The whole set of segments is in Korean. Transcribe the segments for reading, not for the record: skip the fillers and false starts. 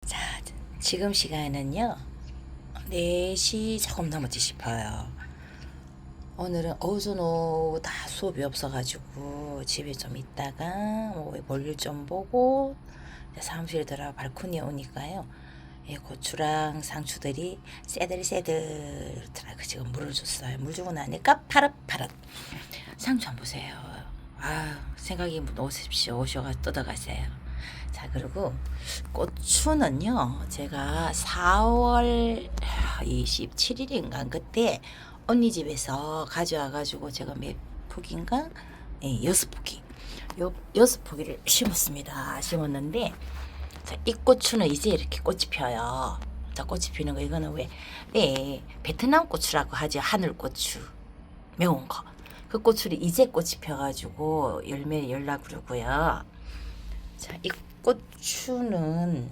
자, 지금 시간은요, 4시 조금 넘었지 싶어요. 오늘은 오전오 다 수업이 없어가지고 집에 좀 있다가 뭐 볼일 좀 보고 사무실에 들어가 발코니에 오니까요. 고추랑 상추들이 새들새들하고 지금 물을 줬어요. 물 주고 나니까 파릇파릇. 상추 한번 보세요. 아, 생각이 오십시오. 오셔가 뜯어가세요. 자, 그리고 고추는요, 제가 4월 27일인가 그때 언니 집에서 가져와가지고 제가 몇 포기인가? 예, 6포기. 요 6포기를 심었습니다. 심었는데, 자, 이 고추는 이제 이렇게 꽃이 펴요. 자, 꽃이 피는 거, 이거는 왜 베트남 고추라고 하죠. 하늘고추. 매운 거. 그 고추를 이제 꽃이 펴가지고 열매 열라 그러고요. 자, 이 고추는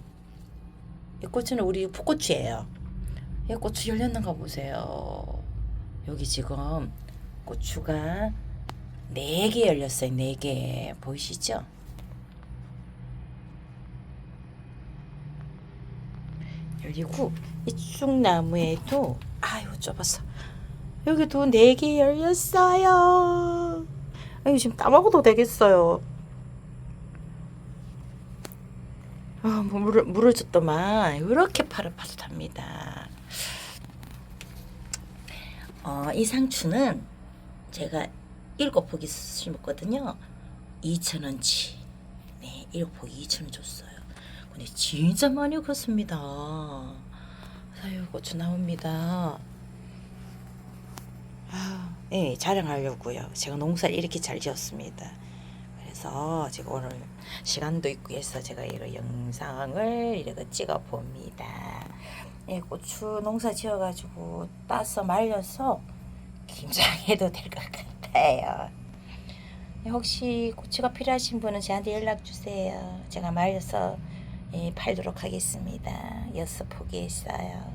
우리 풋고추예요. 이 고추 열렸는가 보세요. 여기 지금 고추가 4개 열렸어요. 4개. 보이시죠? 열리고 이쪽 나무에도 아유 좁았어. 여기도 4개 열렸어요. 아유 지금 따먹어도 되겠어요. 뭐 물을 줬더만 이렇게 파릇파릇합니다. 이 상추는 제가 7포기 심었거든요. 2,000원치. 네, 7포기 2,000원 줬어요. 근데 진짜 많이 컸습니다. 사유 고추 나옵니다. 네, 자랑하려고요. 제가 농사를 이렇게 잘 지었습니다. 그래서 제가 오늘 시간도 있고 해서 제가 이런 영상을 이렇게 찍어 봅니다. 예, 고추 농사 지어가지고 따서 말려서 김장해도 될 것 같아요. 혹시 고추가 필요하신 분은 저한테 연락 주세요. 제가 말려서 팔도록 하겠습니다. 6포기 있어요.